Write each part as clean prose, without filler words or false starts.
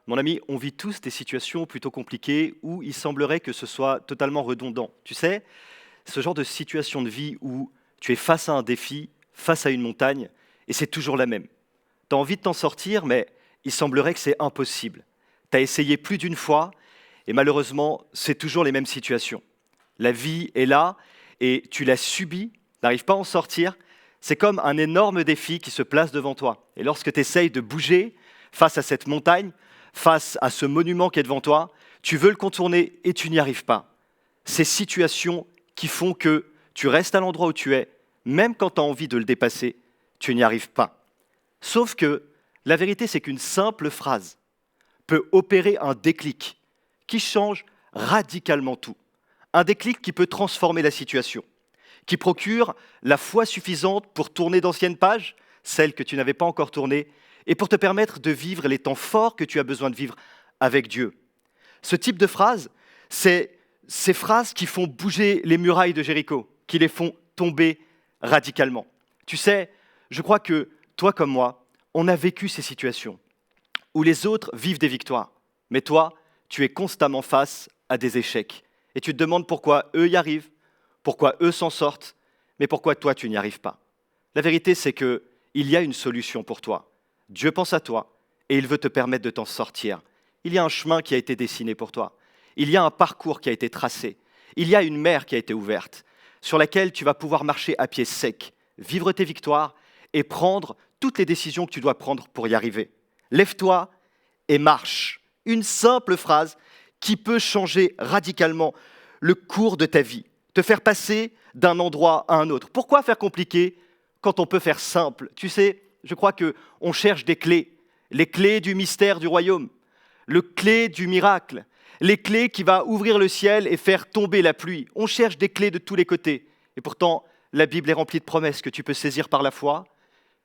Mon ami, on vit tous des situations plutôt compliquées où il semblerait que ce soit totalement redondant. Tu sais, ce genre de situation de vie où tu es face à un défi, face à une montagne, et c'est toujours la même. Tu as envie de t'en sortir, mais il semblerait que c'est impossible. Tu as essayé plus d'une fois, et malheureusement, c'est toujours les mêmes situations. La vie est là, et tu l'as subie, n'arrives pas à en sortir. C'est comme un énorme défi qui se place devant toi. Et lorsque tu essayes de bouger face à cette montagne, face à ce monument qui est devant toi, tu veux le contourner et tu n'y arrives pas. Ces situations qui font que tu restes à l'endroit où tu es, même quand tu as envie de le dépasser, tu n'y arrives pas. Sauf que la vérité, c'est qu'une simple phrase peut opérer un déclic qui change radicalement tout. Un déclic qui peut transformer la situation, qui procure la foi suffisante pour tourner d'anciennes pages, celles que tu n'avais pas encore tournées, et pour te permettre de vivre les temps forts que tu as besoin de vivre avec Dieu. Ce type de phrase, c'est ces phrases qui font bouger les murailles de Jéricho, qui les font tomber radicalement. Tu sais, je crois que toi comme moi, on a vécu ces situations où les autres vivent des victoires, mais toi, tu es constamment face à des échecs. Et tu te demandes pourquoi eux y arrivent, pourquoi eux s'en sortent, mais pourquoi toi tu n'y arrives pas. La vérité, c'est qu'il y a une solution pour toi. Dieu pense à toi et il veut te permettre de t'en sortir. Il y a un chemin qui a été dessiné pour toi. Il y a un parcours qui a été tracé. Il y a une mer qui a été ouverte, sur laquelle tu vas pouvoir marcher à pied sec, vivre tes victoires et prendre toutes les décisions que tu dois prendre pour y arriver. Lève-toi et marche. Une simple phrase qui peut changer radicalement le cours de ta vie, te faire passer d'un endroit à un autre. Pourquoi faire compliqué quand on peut faire simple? Tu sais, je crois qu'on cherche des clés, les clés du mystère du royaume, les clés du miracle, les clés qui vont ouvrir le ciel et faire tomber la pluie. On cherche des clés de tous les côtés. Et pourtant, la Bible est remplie de promesses que tu peux saisir par la foi,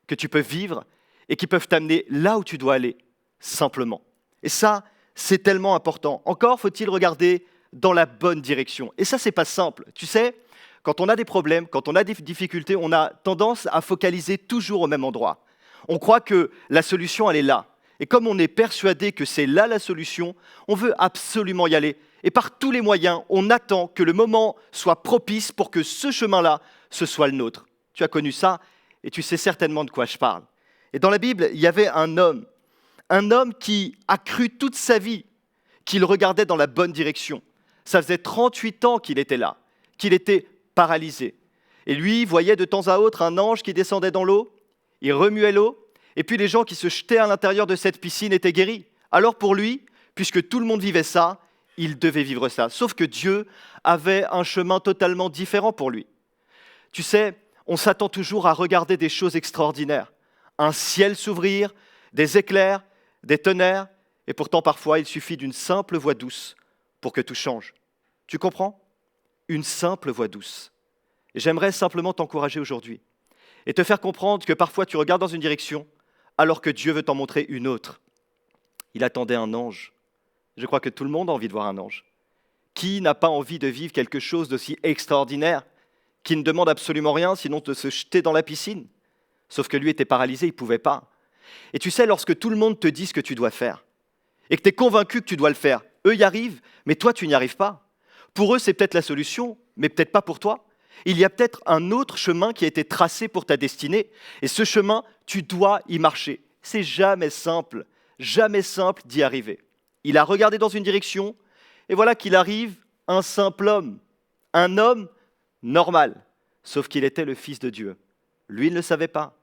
que tu peux vivre et qui peuvent t'amener là où tu dois aller, simplement. Et ça, c'est tellement important. Encore faut-il regarder dans la bonne direction. Et ça, c'est pas simple. Tu sais, quand on a des problèmes, quand on a des difficultés, on a tendance à focaliser toujours au même endroit. On croit que la solution, elle est là. Et comme on est persuadé que c'est là la solution, on veut absolument y aller. Et par tous les moyens, on attend que le moment soit propice pour que ce chemin-là, ce soit le nôtre. Tu as connu ça et tu sais certainement de quoi je parle. Et dans la Bible, il y avait un homme qui a cru toute sa vie qu'il regardait dans la bonne direction. Ça faisait 38 ans qu'il était là, qu'il était paralysé. Et lui voyait de temps à autre un ange qui descendait dans l'eau, il remuait l'eau, et puis les gens qui se jetaient à l'intérieur de cette piscine étaient guéris. Alors pour lui, puisque tout le monde vivait ça, il devait vivre ça. Sauf que Dieu avait un chemin totalement différent pour lui. Tu sais, on s'attend toujours à regarder des choses extraordinaires. Un ciel s'ouvrir, des éclairs, des tonnerres, et pourtant parfois il suffit d'une simple voix douce pour que tout change. Tu comprends? Une simple voix douce. Et j'aimerais simplement t'encourager aujourd'hui et te faire comprendre que parfois tu regardes dans une direction alors que Dieu veut t'en montrer une autre. Il attendait un ange. Je crois que tout le monde a envie de voir un ange. Qui n'a pas envie de vivre quelque chose d'aussi extraordinaire, qui ne demande absolument rien sinon de se jeter dans la piscine? Sauf que lui était paralysé, il ne pouvait pas. Et tu sais, lorsque tout le monde te dit ce que tu dois faire, et que tu es convaincu que tu dois le faire, eux y arrivent, mais toi tu n'y arrives pas. Pour eux, c'est peut-être la solution, mais peut-être pas pour toi. Il y a peut-être un autre chemin qui a été tracé pour ta destinée, et ce chemin, tu dois y marcher. C'est jamais simple d'y arriver. Il a regardé dans une direction, et voilà qu'il arrive un simple homme, un homme normal, sauf qu'il était le Fils de Dieu. Lui, il ne le savait pas.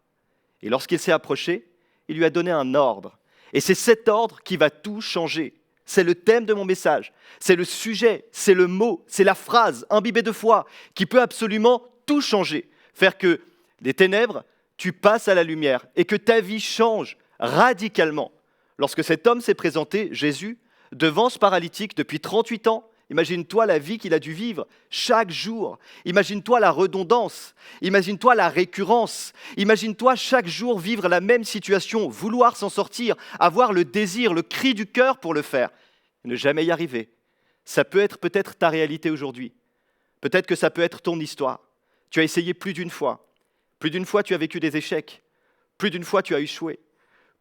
Et lorsqu'il s'est approché, il lui a donné un ordre. Et c'est cet ordre qui va tout changer. C'est le thème de mon message. C'est le sujet, c'est le mot, c'est la phrase imbibée de foi qui peut absolument tout changer. Faire que des ténèbres, tu passes à la lumière et que ta vie change radicalement. Lorsque cet homme s'est présenté, Jésus, devant ce paralytique depuis 38 ans, imagine-toi la vie qu'il a dû vivre chaque jour. Imagine-toi la redondance. Imagine-toi la récurrence. Imagine-toi chaque jour vivre la même situation, vouloir s'en sortir, avoir le désir, le cri du cœur pour le faire, et ne jamais y arriver. Ça peut être peut-être ta réalité aujourd'hui. Peut-être que ça peut être ton histoire. Tu as essayé plus d'une fois. Plus d'une fois, tu as vécu des échecs. Plus d'une fois, tu as échoué.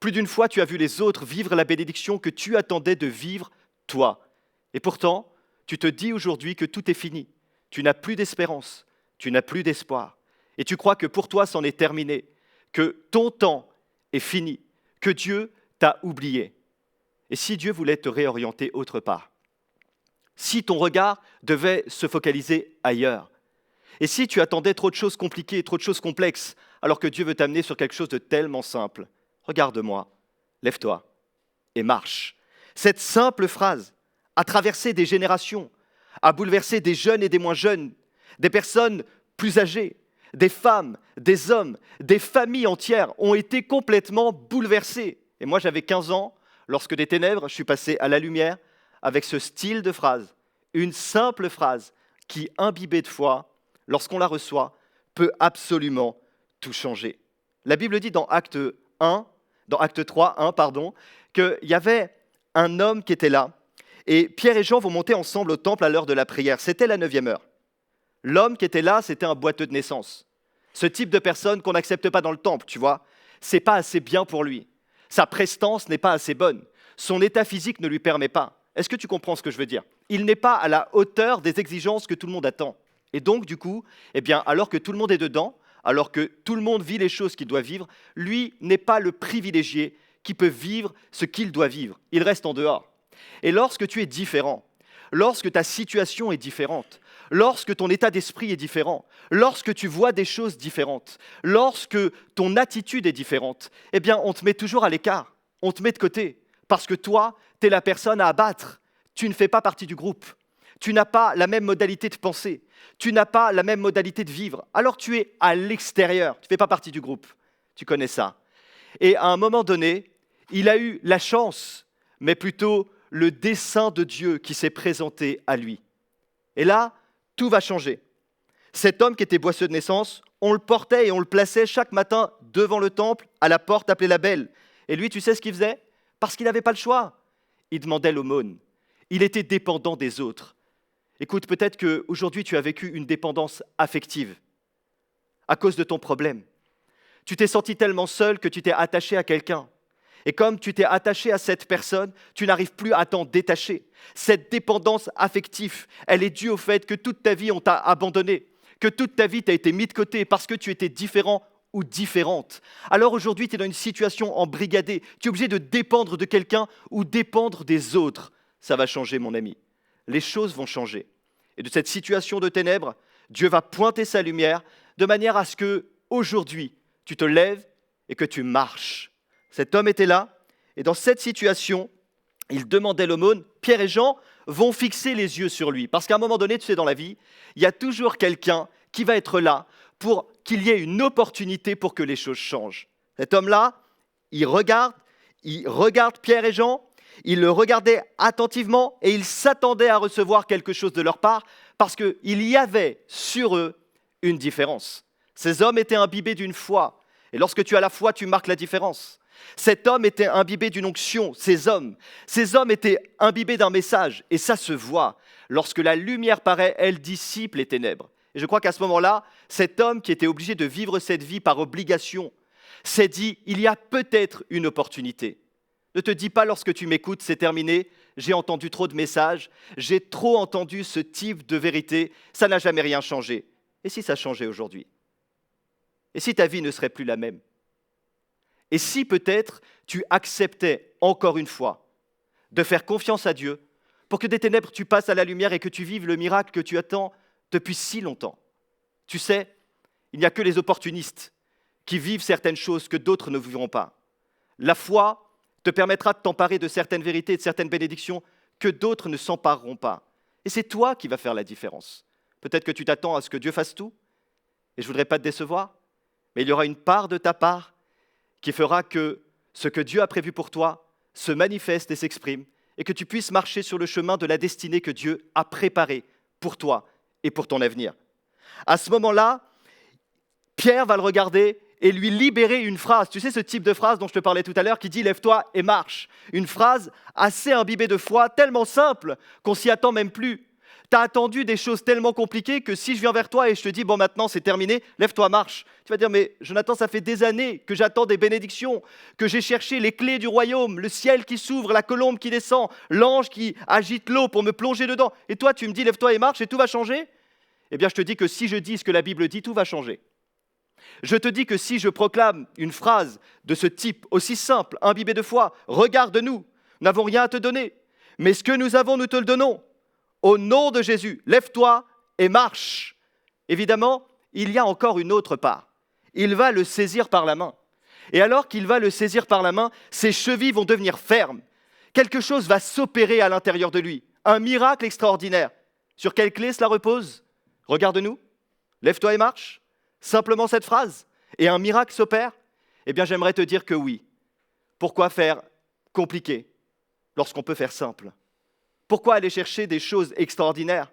Plus d'une fois, tu as vu les autres vivre la bénédiction que tu attendais de vivre, toi. Et pourtant, tu te dis aujourd'hui que tout est fini. Tu n'as plus d'espérance, tu n'as plus d'espoir. Et tu crois que pour toi, c'en est terminé, que ton temps est fini, que Dieu t'a oublié. Et si Dieu voulait te réorienter autre part? Si ton regard devait se focaliser ailleurs? Et si tu attendais trop de choses compliquées, trop de choses complexes, alors que Dieu veut t'amener sur quelque chose de tellement simple? Regarde-moi, lève-toi et marche. Cette simple phrase a traversé des générations, a bouleversé des jeunes et des moins jeunes, des personnes plus âgées, des femmes, des hommes, des familles entières ont été complètement bouleversées. Et moi, j'avais 15 ans, lorsque des ténèbres, je suis passé à la lumière avec ce style de phrase, une simple phrase qui, imbibée de foi, lorsqu'on la reçoit, peut absolument tout changer. La Bible dit dans Acte 3, qu'il y avait un homme qui était là, et Pierre et Jean vont monter ensemble au temple à l'heure de la prière. C'était la 9e heure. L'homme qui était là, c'était un boiteux de naissance. Ce type de personne qu'on n'accepte pas dans le temple, tu vois, c'est pas assez bien pour lui. Sa prestance n'est pas assez bonne. Son état physique ne lui permet pas. Est-ce que tu comprends ce que je veux dire? Il n'est pas à la hauteur des exigences que tout le monde attend. Et donc, du coup, alors que tout le monde est dedans, alors que tout le monde vit les choses qu'il doit vivre, lui n'est pas le privilégié qui peut vivre ce qu'il doit vivre. Il reste en dehors. Et lorsque tu es différent, lorsque ta situation est différente, lorsque ton état d'esprit est différent, lorsque tu vois des choses différentes, lorsque ton attitude est différente, on te met toujours à l'écart, on te met de côté, parce que toi, tu es la personne à abattre. Tu ne fais pas partie du groupe. Tu n'as pas la même modalité de penser. Tu n'as pas la même modalité de vivre. Alors tu es à l'extérieur. Tu ne fais pas partie du groupe. Tu connais ça. Et à un moment donné, il a eu la chance, mais plutôt le dessein de Dieu qui s'est présenté à lui. Et là, tout va changer. Cet homme qui était boiteux de naissance, on le portait et on le plaçait chaque matin devant le temple, à la porte appelée la Belle. Et lui, tu sais ce qu'il faisait? Parce qu'il n'avait pas le choix. Il demandait l'aumône. Il était dépendant des autres. Écoute, peut-être qu'aujourd'hui, tu as vécu une dépendance affective à cause de ton problème. Tu t'es senti tellement seul que tu t'es attaché à quelqu'un. Et comme tu t'es attaché à cette personne, tu n'arrives plus à t'en détacher. Cette dépendance affective, elle est due au fait que toute ta vie, on t'a abandonné, que toute ta vie, tu as été mis de côté parce que tu étais différent ou différente. Alors aujourd'hui, tu es dans une situation embrigadée. Tu es obligé de dépendre de quelqu'un ou dépendre des autres. Ça va changer, mon ami. Les choses vont changer. Et de cette situation de ténèbres, Dieu va pointer sa lumière de manière à ce que, aujourd'hui, tu te lèves et que tu marches. Cet homme était là, et dans cette situation, il demandait l'aumône. Pierre et Jean vont fixer les yeux sur lui. Parce qu'à un moment donné, tu sais, dans la vie, il y a toujours quelqu'un qui va être là pour qu'il y ait une opportunité pour que les choses changent. Cet homme-là, il regarde Pierre et Jean, il le regardait attentivement et il s'attendait à recevoir quelque chose de leur part parce qu'il y avait sur eux une différence. Ces hommes étaient imbibés d'une foi. Et lorsque tu as la foi, tu marques la différence. Cet homme était imbibé d'une onction, ces hommes étaient imbibés d'un message, et ça se voit. Lorsque la lumière paraît, elle dissipe les ténèbres. Et je crois qu'à ce moment-là, cet homme qui était obligé de vivre cette vie par obligation, s'est dit, il y a peut-être une opportunité. Ne te dis pas lorsque tu m'écoutes, c'est terminé, j'ai entendu trop de messages, j'ai trop entendu ce type de vérité, ça n'a jamais rien changé. Et si ça changeait aujourd'hui? Et si ta vie ne serait plus la même? Et si peut-être tu acceptais encore une fois de faire confiance à Dieu pour que des ténèbres tu passes à la lumière et que tu vives le miracle que tu attends depuis si longtemps? Tu sais, il n'y a que les opportunistes qui vivent certaines choses que d'autres ne vivront pas. La foi te permettra de t'emparer de certaines vérités et de certaines bénédictions que d'autres ne s'empareront pas. Et c'est toi qui vas faire la différence. Peut-être que tu t'attends à ce que Dieu fasse tout, et je ne voudrais pas te décevoir, mais il y aura une part de ta part qui fera que ce que Dieu a prévu pour toi se manifeste et s'exprime, et que tu puisses marcher sur le chemin de la destinée que Dieu a préparée pour toi et pour ton avenir. À ce moment-là, Pierre va le regarder et lui libérer une phrase. Tu sais, ce type de phrase dont je te parlais tout à l'heure qui dit « lève-toi et marche ». Une phrase assez imbibée de foi, tellement simple qu'on s'y attend même plus. Tu as attendu des choses tellement compliquées que si je viens vers toi et je te dis, bon maintenant c'est terminé, lève-toi, marche. Tu vas dire, mais Jonathan, ça fait des années que j'attends des bénédictions, que j'ai cherché les clés du royaume, le ciel qui s'ouvre, la colombe qui descend, l'ange qui agite l'eau pour me plonger dedans. Et toi, tu me dis, lève-toi et marche et tout va changer? Eh bien, je te dis que si je dis ce que la Bible dit, tout va changer. Je te dis que si je proclame une phrase de ce type, aussi simple, imbibée de foi, regarde-nous, nous n'avons rien à te donner, mais ce que nous avons, nous te le donnons. Au nom de Jésus, lève-toi et marche. Évidemment, il y a encore une autre part. Il va le saisir par la main. Et alors qu'il va le saisir par la main, ses chevilles vont devenir fermes. Quelque chose va s'opérer à l'intérieur de lui. Un miracle extraordinaire. Sur quelle clé cela repose? Regarde-nous, lève-toi et marche. Simplement cette phrase. Et un miracle s'opère? Eh bien, j'aimerais te dire que oui. Pourquoi faire compliqué lorsqu'on peut faire simple? Pourquoi aller chercher des choses extraordinaires?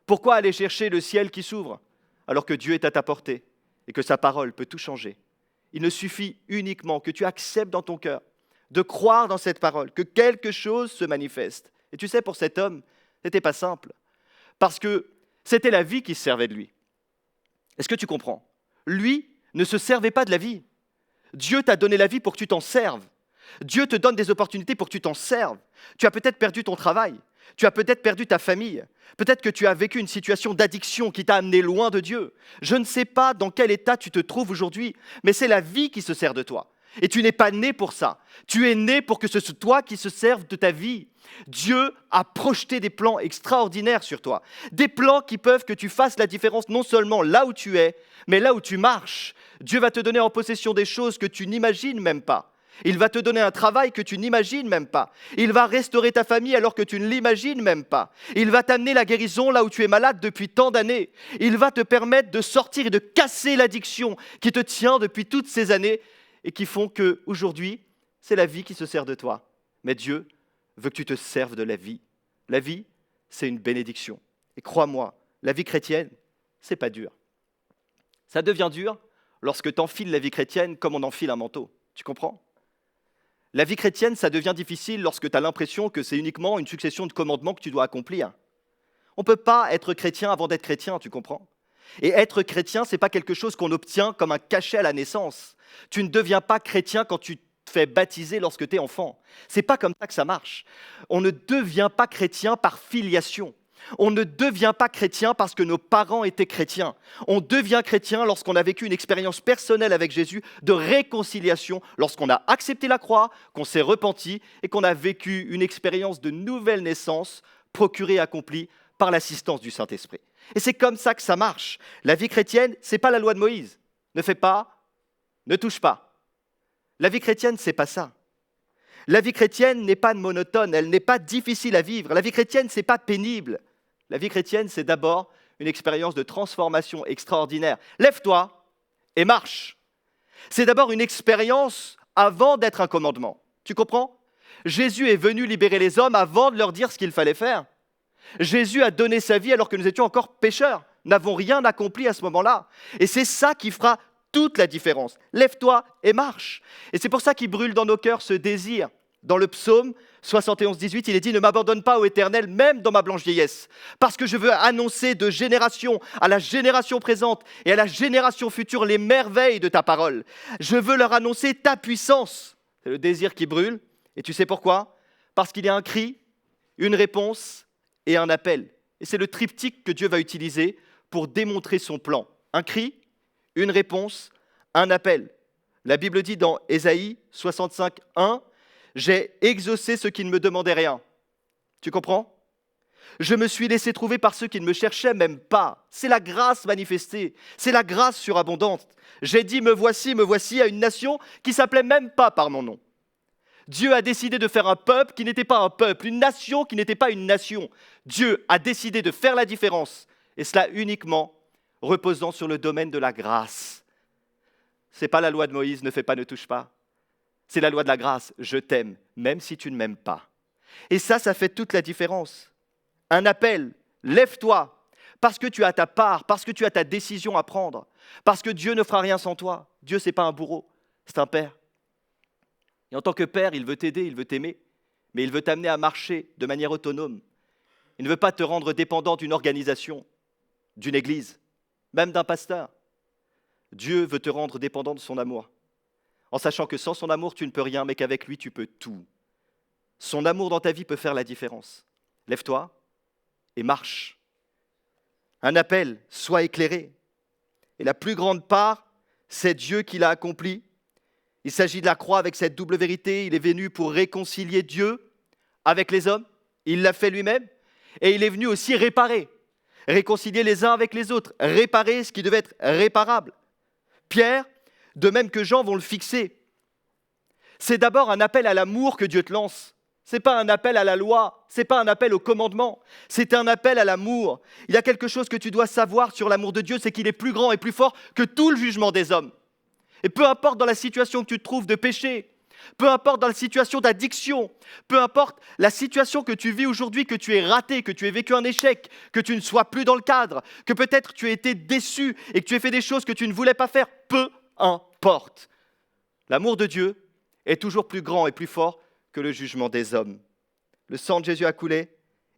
Pourquoi aller chercher le ciel qui s'ouvre alors que Dieu est à ta portée et que sa parole peut tout changer? Il ne suffit uniquement que tu acceptes dans ton cœur de croire dans cette parole, que quelque chose se manifeste. Et tu sais, pour cet homme, ce n'était pas simple, parce que c'était la vie qui se servait de lui. Est-ce que tu comprends? Lui ne se servait pas de la vie. Dieu t'a donné la vie pour que tu t'en serves. Dieu te donne des opportunités pour que tu t'en serves. Tu as peut-être perdu ton travail. Tu as peut-être perdu ta famille. Peut-être que tu as vécu une situation d'addiction qui t'a amené loin de Dieu. Je ne sais pas dans quel état tu te trouves aujourd'hui, mais c'est la vie qui se sert de toi. Et tu n'es pas né pour ça. Tu es né pour que ce soit toi qui se serve de ta vie. Dieu a projeté des plans extraordinaires sur toi. Des plans qui peuvent que tu fasses la différence non seulement là où tu es, mais là où tu marches. Dieu va te donner en possession des choses que tu n'imagines même pas. Il va te donner un travail que tu n'imagines même pas. Il va restaurer ta famille alors que tu ne l'imagines même pas. Il va t'amener la guérison là où tu es malade depuis tant d'années. Il va te permettre de sortir et de casser l'addiction qui te tient depuis toutes ces années et qui font qu'aujourd'hui, c'est la vie qui se sert de toi. Mais Dieu veut que tu te serves de la vie. La vie, c'est une bénédiction. Et crois-moi, la vie chrétienne, c'est pas dur. Ça devient dur lorsque tu enfiles la vie chrétienne comme on enfile un manteau. Tu comprends? La vie chrétienne, ça devient difficile lorsque tu as l'impression que c'est uniquement une succession de commandements que tu dois accomplir. On ne peut pas être chrétien avant d'être chrétien, tu comprends? Et être chrétien, ce n'est pas quelque chose qu'on obtient comme un cachet à la naissance. Tu ne deviens pas chrétien quand tu te fais baptiser lorsque tu es enfant. Ce n'est pas comme ça que ça marche. On ne devient pas chrétien par filiation. On ne devient pas chrétien parce que nos parents étaient chrétiens. On devient chrétien lorsqu'on a vécu une expérience personnelle avec Jésus de réconciliation, lorsqu'on a accepté la croix, qu'on s'est repenti et qu'on a vécu une expérience de nouvelle naissance procurée et accomplie par l'assistance du Saint-Esprit. Et c'est comme ça que ça marche. La vie chrétienne, ce n'est pas la loi de Moïse. Ne fais pas, ne touche pas. La vie chrétienne, ce n'est pas ça. La vie chrétienne n'est pas monotone, elle n'est pas difficile à vivre. La vie chrétienne, ce n'est pas pénible. La vie chrétienne, c'est d'abord une expérience de transformation extraordinaire. Lève-toi et marche. C'est d'abord une expérience avant d'être un commandement. Tu comprends? Jésus est venu libérer les hommes avant de leur dire ce qu'il fallait faire. Jésus a donné sa vie alors que nous étions encore pécheurs, n'avons rien accompli à ce moment-là. Et c'est ça qui fera toute la différence. Lève-toi et marche. Et c'est pour ça qu'il brûle dans nos cœurs ce désir. Dans le psaume 71, 18, il est dit « Ne m'abandonne pas, ô Éternel, même dans ma blanche vieillesse, parce que je veux annoncer de génération à la génération présente et à la génération future les merveilles de ta parole. Je veux leur annoncer ta puissance. » C'est le désir qui brûle. Et tu sais pourquoi? Parce qu'il y a un cri, une réponse et un appel. Et c'est le triptyque que Dieu va utiliser pour démontrer son plan. Un cri, une réponse, un appel. La Bible dit dans Ésaïe 65, 1, « J'ai exaucé ceux qui ne me demandaient rien. » Tu comprends? Je me suis laissé trouver par ceux qui ne me cherchaient même pas. C'est la grâce manifestée, c'est la grâce surabondante. J'ai dit, me voici à une nation qui ne s'appelait même pas par mon nom. Dieu a décidé de faire un peuple qui n'était pas un peuple, une nation qui n'était pas une nation. Dieu a décidé de faire la différence, et cela uniquement reposant sur le domaine de la grâce. Ce n'est pas la loi de Moïse, ne fais pas, ne touche pas. C'est la loi de la grâce, je t'aime, même si tu ne m'aimes pas. Et ça fait toute la différence. Un appel, lève-toi, parce que tu as ta part, parce que tu as ta décision à prendre, parce que Dieu ne fera rien sans toi. Dieu, ce n'est pas un bourreau, c'est un père. Et en tant que père, il veut t'aider, il veut t'aimer, mais il veut t'amener à marcher de manière autonome. Il ne veut pas te rendre dépendant d'une organisation, d'une église, même d'un pasteur. Dieu veut te rendre dépendant de son amour, en sachant que sans son amour, tu ne peux rien, mais qu'avec lui, tu peux tout. Son amour dans ta vie peut faire la différence. Lève-toi et marche. Un appel, sois éclairé. Et la plus grande part, c'est Dieu qui l'a accompli. Il s'agit de la croix avec cette double vérité. Il est venu pour réconcilier Dieu avec les hommes. Il l'a fait lui-même. Et il est venu aussi réparer. Réconcilier les uns avec les autres. Réparer ce qui devait être réparable. Pierre, de même que Jean, vont le fixer. C'est d'abord un appel à l'amour que Dieu te lance. Ce n'est pas un appel à la loi, ce n'est pas un appel au commandement, c'est un appel à l'amour. Il y a quelque chose que tu dois savoir sur l'amour de Dieu, c'est qu'il est plus grand et plus fort que tout le jugement des hommes. Et peu importe dans la situation que tu te trouves de péché, peu importe dans la situation d'addiction, peu importe la situation que tu vis aujourd'hui, que tu aies raté, que tu aies vécu un échec, que tu ne sois plus dans le cadre, que peut-être tu aies été déçu et que tu aies fait des choses que tu ne voulais pas faire, peu importe. L'amour de Dieu est toujours plus grand et plus fort que le jugement des hommes. Le sang de Jésus a coulé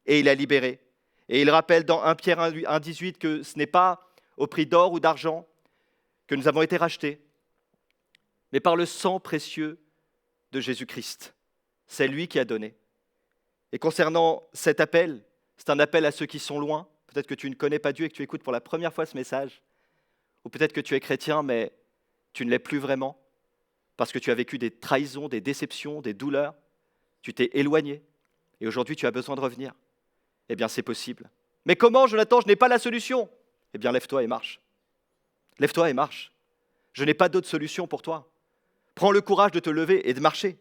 et il a libéré. Et il rappelle dans 1 Pierre 1,18 que ce n'est pas au prix d'or ou d'argent que nous avons été rachetés, mais par le sang précieux de Jésus-Christ. C'est lui qui a donné. Et concernant cet appel, c'est un appel à ceux qui sont loin. Peut-être que tu ne connais pas Dieu et que tu écoutes pour la première fois ce message. Ou peut-être que tu es chrétien, mais tu ne l'es plus vraiment. Parce que tu as vécu des trahisons, des déceptions, des douleurs, tu t'es éloigné, et aujourd'hui tu as besoin de revenir. Eh bien c'est possible. Mais comment, Jonathan, je n'ai pas la solution? Eh bien lève-toi et marche. Lève-toi et marche. Je n'ai pas d'autre solution pour toi. Prends le courage de te lever et de marcher.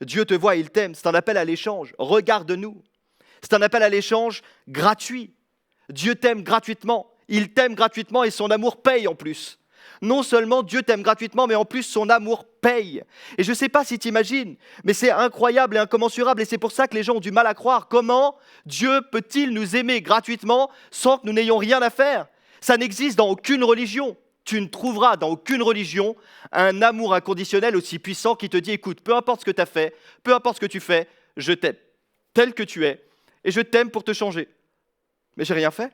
Dieu te voit et il t'aime, c'est un appel à l'échange. Regarde-nous. C'est un appel à l'échange gratuit. Dieu t'aime gratuitement, il t'aime gratuitement et son amour paye en plus. Non seulement Dieu t'aime gratuitement, mais en plus son amour paye. Et je ne sais pas si tu imagines, mais c'est incroyable et incommensurable. Et c'est pour ça que les gens ont du mal à croire. Comment Dieu peut-il nous aimer gratuitement sans que nous n'ayons rien à faire? Ça n'existe dans aucune religion. Tu ne trouveras dans aucune religion un amour inconditionnel aussi puissant qui te dit, écoute, peu importe ce que tu as fait, peu importe ce que tu fais, je t'aime tel que tu es et je t'aime pour te changer. Mais j'ai rien fait.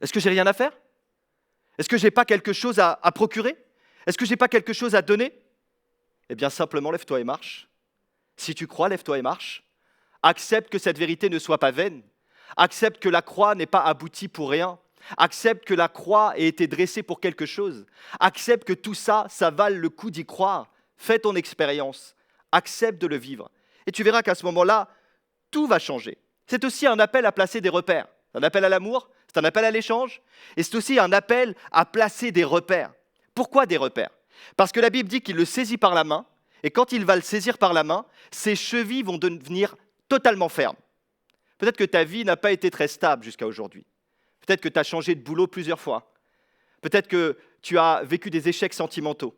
Est-ce que j'ai rien à faire? Est-ce que je n'ai pas quelque chose à procurer? Est-ce que je n'ai pas quelque chose à donner? Eh bien, simplement, lève-toi et marche. Si tu crois, lève-toi et marche. Accepte que cette vérité ne soit pas vaine. Accepte que la croix n'est pas aboutie pour rien. Accepte que la croix ait été dressée pour quelque chose. Accepte que tout ça, ça vale le coup d'y croire. Fais ton expérience. Accepte de le vivre. Et tu verras qu'à ce moment-là, tout va changer. C'est aussi un appel à placer des repères. C'est un appel à l'amour, c'est un appel à l'échange, et c'est aussi un appel à placer des repères. Pourquoi des repères? Parce que la Bible dit qu'il le saisit par la main, et quand il va le saisir par la main, ses chevilles vont devenir totalement fermes. Peut-être que ta vie n'a pas été très stable jusqu'à aujourd'hui. Peut-être que tu as changé de boulot plusieurs fois. Peut-être que tu as vécu des échecs sentimentaux.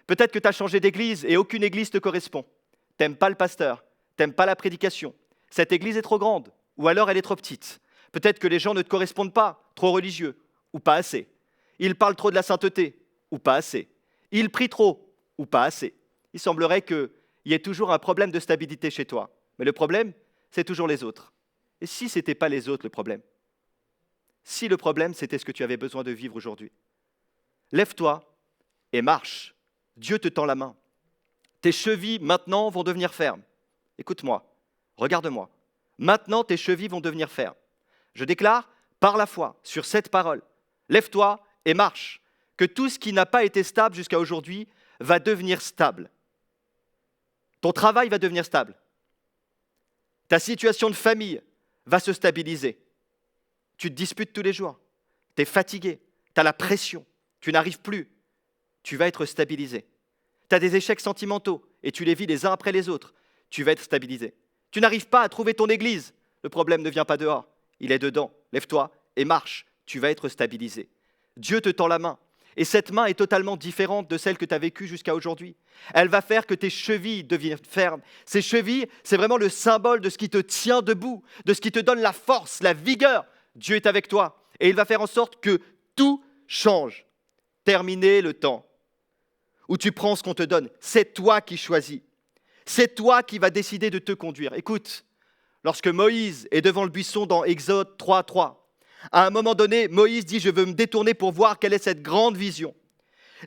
Peut-être que tu as changé d'église et aucune église te correspond. Tu n'aimes pas le pasteur, tu n'aimes pas la prédication. Cette église est trop grande, ou alors elle est trop petite. Peut-être que les gens ne te correspondent pas, trop religieux, ou pas assez. Ils parlent trop de la sainteté, ou pas assez. Ils prient trop, ou pas assez. Il semblerait qu'il y ait toujours un problème de stabilité chez toi. Mais le problème, c'est toujours les autres. Et si ce n'était pas les autres le problème? Si le problème, c'était ce que tu avais besoin de vivre aujourd'hui? Lève-toi et marche. Dieu te tend la main. Tes chevilles, maintenant, vont devenir fermes. Écoute-moi, regarde-moi. Maintenant, tes chevilles vont devenir fermes. Je déclare, par la foi, sur cette parole, lève-toi et marche, que tout ce qui n'a pas été stable jusqu'à aujourd'hui va devenir stable. Ton travail va devenir stable. Ta situation de famille va se stabiliser. Tu te disputes tous les jours. Tu es fatigué. Tu as la pression. Tu n'arrives plus. Tu vas être stabilisé. Tu as des échecs sentimentaux et tu les vis les uns après les autres. Tu vas être stabilisé. Tu n'arrives pas à trouver ton église. Le problème ne vient pas dehors. Il est dedans. Lève-toi et marche. Tu vas être stabilisé. Dieu te tend la main. Et cette main est totalement différente de celle que tu as vécue jusqu'à aujourd'hui. Elle va faire que tes chevilles deviennent fermes. Ces chevilles, c'est vraiment le symbole de ce qui te tient debout, de ce qui te donne la force, la vigueur. Dieu est avec toi. Et il va faire en sorte que tout change. Terminer le temps où tu prends ce qu'on te donne. C'est toi qui choisis. C'est toi qui vas décider de te conduire. Écoute, lorsque Moïse est devant le buisson dans Exode 3:3. À un moment donné, Moïse dit « Je veux me détourner pour voir quelle est cette grande vision ».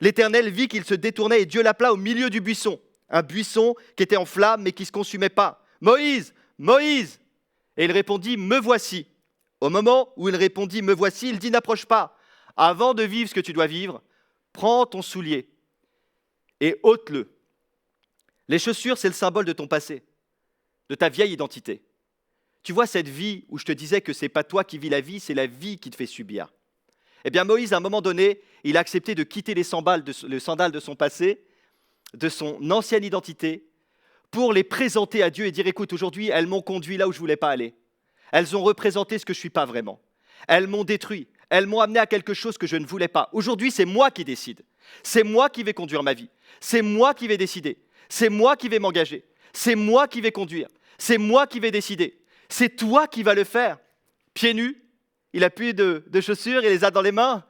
L'Éternel vit qu'il se détournait et Dieu l'appela au milieu du buisson. Un buisson qui était en flamme mais qui ne se consumait pas. « Moïse, Moïse !» Et il répondit « Me voici ». Au moment où il répondit « Me voici », il dit « N'approche pas. Avant de vivre ce que tu dois vivre, prends ton soulier et ôte-le. » Les chaussures, c'est le symbole de ton passé, de ta vieille identité. Tu vois cette vie où je te disais que ce n'est pas toi qui vis la vie, c'est la vie qui te fait subir. Eh bien Moïse, à un moment donné, il a accepté de quitter les sandales de son passé, de son ancienne identité, pour les présenter à Dieu et dire « Écoute, aujourd'hui, elles m'ont conduit là où je ne voulais pas aller. Elles ont représenté ce que je ne suis pas vraiment. Elles m'ont détruit. Elles m'ont amené à quelque chose que je ne voulais pas. Aujourd'hui, c'est moi qui décide. C'est moi qui vais conduire ma vie. C'est moi qui vais décider. C'est moi qui vais m'engager. C'est moi qui vais conduire. C'est moi qui vais décider. C'est toi qui vas le faire. » Pieds nus, il n'a plus de chaussures, il les a dans les mains.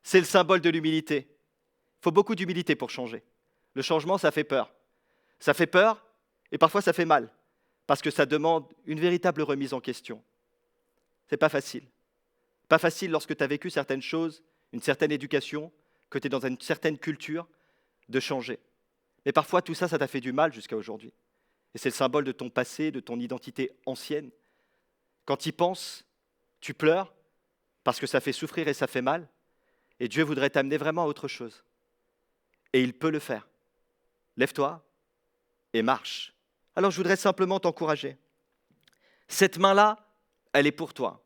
C'est le symbole de l'humilité. Il faut beaucoup d'humilité pour changer. Le changement, ça fait peur. Ça fait peur et parfois ça fait mal. Parce que ça demande une véritable remise en question. C'est pas facile. Pas facile lorsque tu as vécu certaines choses, une certaine éducation, que tu es dans une certaine culture, de changer. Mais parfois, tout ça, ça t'a fait du mal jusqu'à aujourd'hui. Et c'est le symbole de ton passé, de ton identité ancienne. Quand tu y penses, tu pleures, parce que ça fait souffrir et ça fait mal. Et Dieu voudrait t'amener vraiment à autre chose. Et il peut le faire. Lève-toi et marche. Alors je voudrais simplement t'encourager. Cette main-là, elle est pour toi.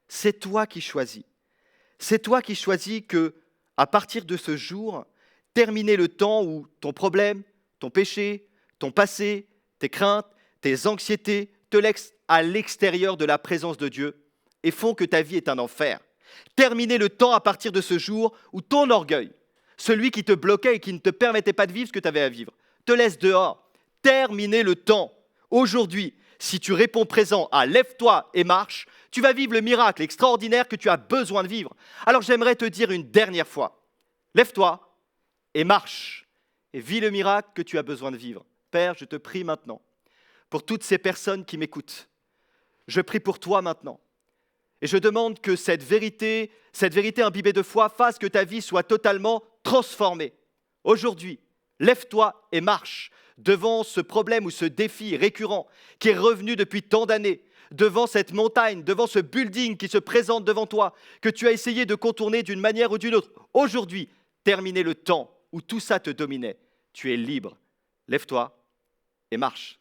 C'est toi qui choisis. C'est toi qui choisis que, à partir de ce jour, terminer le temps où ton problème, ton péché, ton passé, tes craintes, tes anxiétés te laissent à l'extérieur de la présence de Dieu et font que ta vie est un enfer. Terminer le temps à partir de ce jour où ton orgueil, celui qui te bloquait et qui ne te permettait pas de vivre ce que tu avais à vivre, te laisse dehors. Terminer le temps. Aujourd'hui, si tu réponds présent à « lève-toi et marche », tu vas vivre le miracle extraordinaire que tu as besoin de vivre. Alors j'aimerais te dire une dernière fois, lève-toi et marche et vis le miracle que tu as besoin de vivre. Père, je te prie maintenant pour toutes ces personnes qui m'écoutent. Je prie pour toi maintenant. Et je demande que cette vérité imbibée de foi fasse que ta vie soit totalement transformée. Aujourd'hui, lève-toi et marche devant ce problème ou ce défi récurrent qui est revenu depuis tant d'années, devant cette montagne, devant ce building qui se présente devant toi, que tu as essayé de contourner d'une manière ou d'une autre. Aujourd'hui, terminer le temps où tout ça te dominait. Tu es libre. Lève-toi et marche.